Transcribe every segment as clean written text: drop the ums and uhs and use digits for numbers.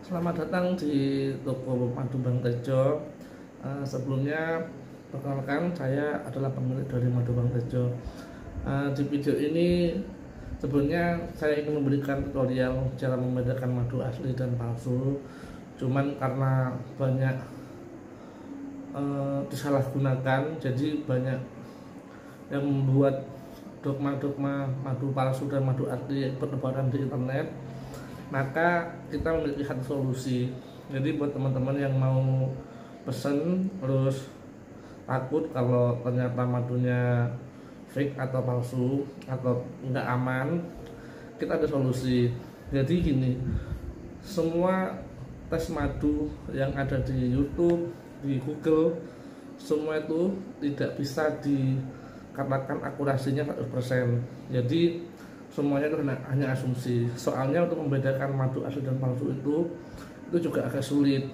Selamat datang di toko Madu Bang Tejo. Sebelumnya perkenalkan, saya adalah pemilik dari Madu Bang Tejo. Di video ini sebenarnya saya ingin memberikan tutorial cara membedakan madu asli dan palsu. Cuman karena banyak disalahgunakan, jadi banyak yang membuat dogma-dogma madu palsu dan madu asli bertebaran di internet. Maka kita memiliki satu solusi. Jadi buat teman-teman yang mau pesen terus takut kalau ternyata madunya fake atau palsu atau nggak aman, kita ada solusi. Jadi gini, semua tes madu yang ada di YouTube, di Google, semua itu tidak bisa dikatakan akurasinya 100%. Jadi semuanya itu hanya asumsi. Soalnya untuk membedakan madu asli dan palsu itu juga agak sulit.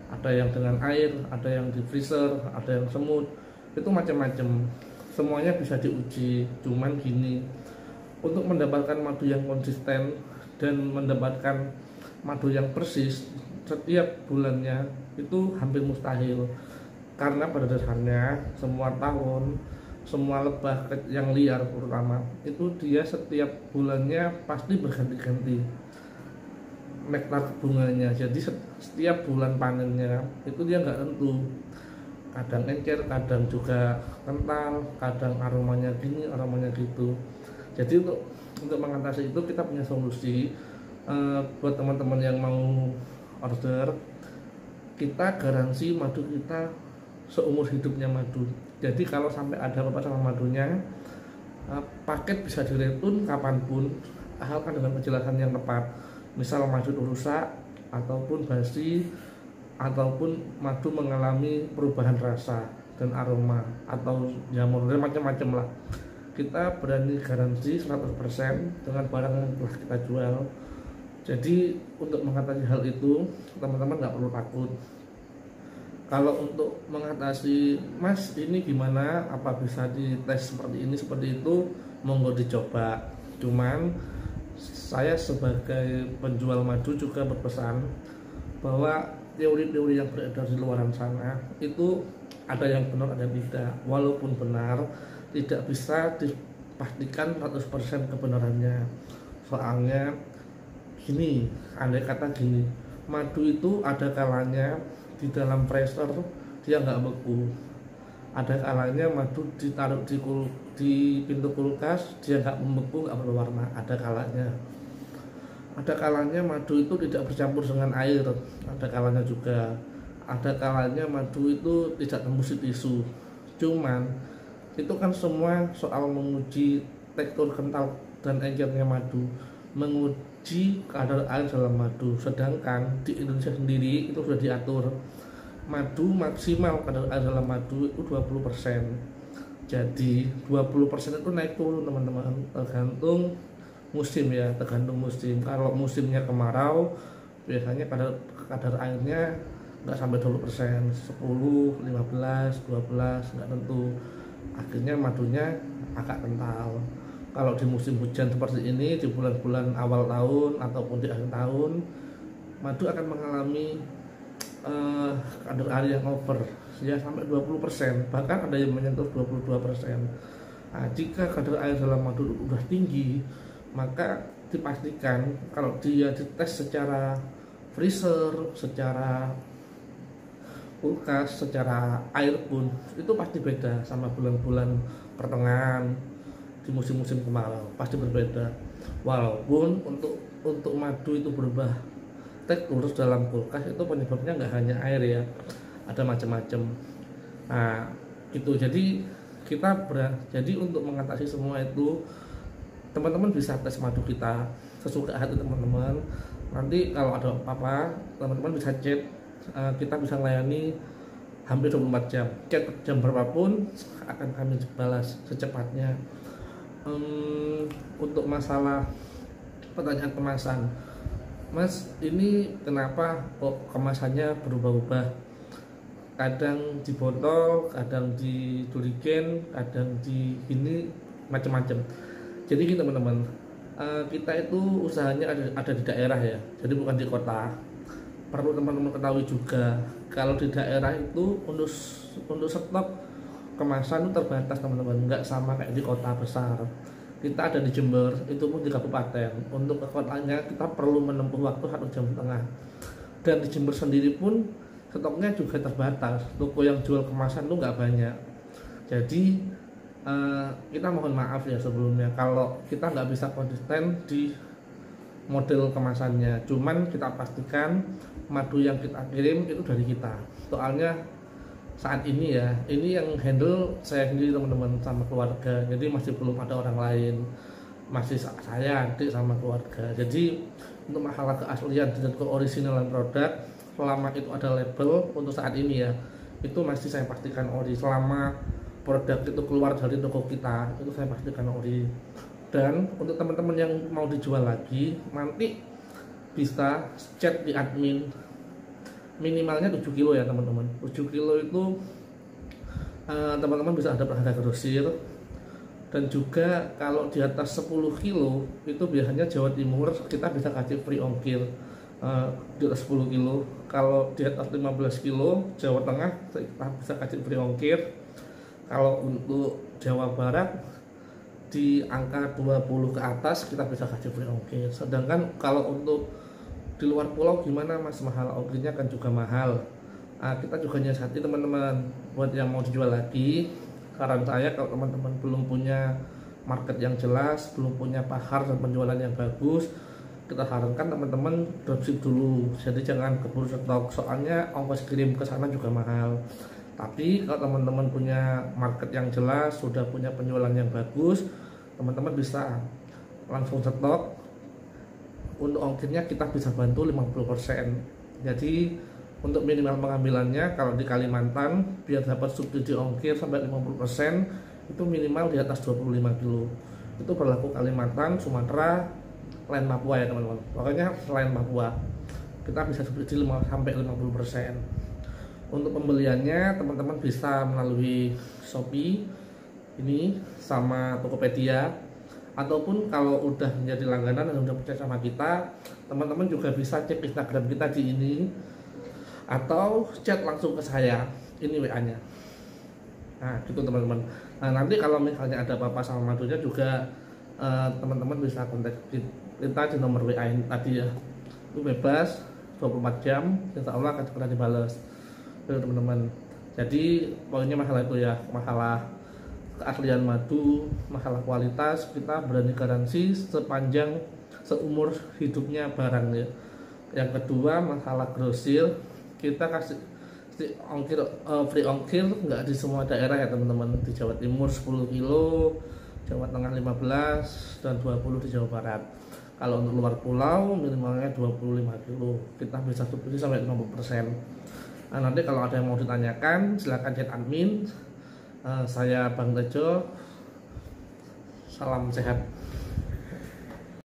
Ada yang dengan air, ada yang di freezer, ada yang semut, itu macam-macam. Semuanya bisa diuji. Cuman gini, untuk mendapatkan madu yang konsisten dan mendapatkan madu yang persis setiap bulannya itu hampir mustahil. Karena pada dasarnya semua tahun, semua lebah yang liar terutama itu dia setiap bulannya pasti berganti-ganti nektar bunganya. Jadi setiap bulan panennya itu dia nggak tentu, kadang encer, kadang juga kental, kadang aromanya gini, aromanya gitu. Jadi untuk mengatasi itu kita punya solusi. Buat teman-teman yang mau order, kita garansi madu kita seumur hidupnya madu. Jadi kalau sampai ada apa-apa sama madunya, paket bisa diretun kapanpun, asalkan dengan penjelasan yang tepat. Misal madu itu rusak, ataupun basi, ataupun madu mengalami perubahan rasa dan aroma, atau jamur, dan macam-macam lah. Kita berani garansi 100% dengan barang yang telah kita jual. Jadi untuk mengatasi hal itu, teman-teman nggak perlu takut. Kalau untuk mengatasi, Mas ini gimana, apa bisa dites seperti ini, seperti itu, monggo dicoba. Cuman saya sebagai penjual madu juga berpesan bahwa teori-teori yang beredar di luar sana itu ada yang benar, ada yang tidak. Walaupun benar, tidak bisa dipastikan 100% kebenarannya. Soalnya gini, andai kata gini, madu itu ada kalanya di dalam freezer dia nggak beku, ada kalanya madu ditaruh di pintu kulkas dia nggak membeku, nggak berwarna, ada kalanya madu itu tidak bercampur dengan air, ada kalanya juga, ada kalanya madu itu tidak tembus di tisu. Cuman itu kan semua soal menguji tekstur kental dan encernya madu, menguji kadar air dalam madu. Sedangkan di Indonesia sendiri itu sudah diatur madu maksimal kadar air dalam madu itu 20%. Jadi 20% itu naik turun teman-teman, tergantung musim ya, tergantung musim. Kalau musimnya kemarau biasanya kadar airnya nggak sampai 20%, 10, 15, 12, nggak tentu. Akhirnya madunya agak kental. Kalau di musim hujan seperti ini, di bulan-bulan awal tahun ataupun di akhir tahun, madu akan mengalami kadar air yang over ya, sampai 20%, bahkan ada yang menyentuh 22%. Nah, jika kadar air dalam madu sudah tinggi, maka dipastikan kalau dia dites secara freezer, secara kulkas, secara air pun itu pasti beda sama bulan-bulan pertengahan di musim-musim kemarau, pasti berbeda. Walaupun untuk madu itu berubah tekstur dalam kulkas itu penyebabnya nggak hanya air ya, ada macam-macam. Nah gitu, jadi jadi untuk mengatasi semua itu, teman-teman bisa tes madu kita sesuka hati teman-teman. Nanti kalau ada apa-apa, teman-teman bisa chat, kita bisa melayani hampir 24 jam. Chat jam berapapun akan kami balas secepatnya. Untuk masalah pertanyaan kemasan, Mas ini kenapa kok kemasannya berubah-ubah, kadang di botol, kadang di jerigen, kadang di ini, macam-macam. Jadi gini teman-teman, kita itu usahanya ada di daerah ya, jadi bukan di kota. perlu teman-teman ketahui juga, kalau di daerah itu untuk stok kemasan itu terbatas teman-teman, nggak sama kayak di kota besar. Kita ada di Jember, itu pun di kabupaten. Untuk ke kotanya kita perlu menempuh waktu 1,5 jam. Dan di Jember sendiri pun stoknya juga terbatas. Toko yang jual kemasan itu nggak banyak. Jadi kita mohon maaf ya sebelumnya kalau kita nggak bisa konsisten di model kemasannya. Cuman kita pastikan madu yang kita kirim itu dari kita. Soalnya saat ini ya, ini yang handle saya sendiri teman-teman sama keluarga, jadi masih belum ada orang lain, masih saya, adik sama keluarga. Jadi untuk masalah keaslian dan keoriginalan produk, selama itu ada label untuk saat ini ya, itu masih saya pastikan ori. Selama produk itu keluar dari toko kita, itu saya pastikan ori. Dan untuk teman-teman yang mau dijual lagi, nanti bisa chat di admin. Minimalnya 7 kilo ya teman-teman. 7 kilo itu teman-teman bisa ada harga grosir. Dan juga kalau di atas 10 kilo itu biasanya Jawa Timur kita bisa kasih free ongkir di atas 10 kilo. Kalau di atas 15 kilo Jawa Tengah kita bisa kasih free ongkir. Kalau untuk Jawa Barat di angka 20 ke atas kita bisa kasih free ongkir. Sedangkan kalau untuk di luar pulau gimana mas, mahal, ongkirnya kan juga mahal. Kita juga nyiasati teman-teman buat yang mau dijual lagi. Saran saya kalau teman-teman belum punya market yang jelas, belum punya pasar dan penjualan yang bagus, kita sarankan teman-teman dropship dulu. Jadi jangan keburu stok, soalnya ongkos kirim ke sana juga mahal. Tapi kalau teman-teman punya market yang jelas, sudah punya penjualan yang bagus, teman-teman bisa langsung stok. Untuk ongkirnya kita bisa bantu 50%. Jadi untuk minimal pengambilannya kalau di Kalimantan biar dapat subsidi ongkir sampai 50% itu minimal di atas 25 kilo. Itu berlaku Kalimantan, Sumatera, selain Papua ya teman-teman. Pokoknya selain Papua kita bisa subsidi sampai 50%. Untuk pembeliannya teman-teman bisa melalui Shopee ini sama Tokopedia. Ataupun kalau udah menjadi langganan dan udah percaya sama kita, teman-teman juga bisa cek Instagram kita di ini atau chat langsung ke saya, ini WA-nya. Nah gitu teman-teman. Nah nanti kalau misalnya ada apa-apa sama madunya juga teman-teman bisa kontak kita di nomor WA ini tadi ya. Itu bebas 24 jam, insya Allah akan segera dibalas teman-teman. Jadi pokoknya masalah itu ya, masalah keaslian madu, masalah kualitas kita berani garansi sepanjang seumur hidupnya barang ya. Yang kedua masalah grosir, kita kasih ongkir free ongkir nggak di semua daerah ya teman-teman. Di Jawa Timur 10 kilo, Jawa Tengah 15 dan 20 di Jawa Barat. Kalau untuk luar pulau minimalnya 25 kilo, kita bisa subsidi sampai 50%. Nah, nanti kalau ada yang mau ditanyakan silahkan chat admin. Saya Bang Tejo, salam sehat.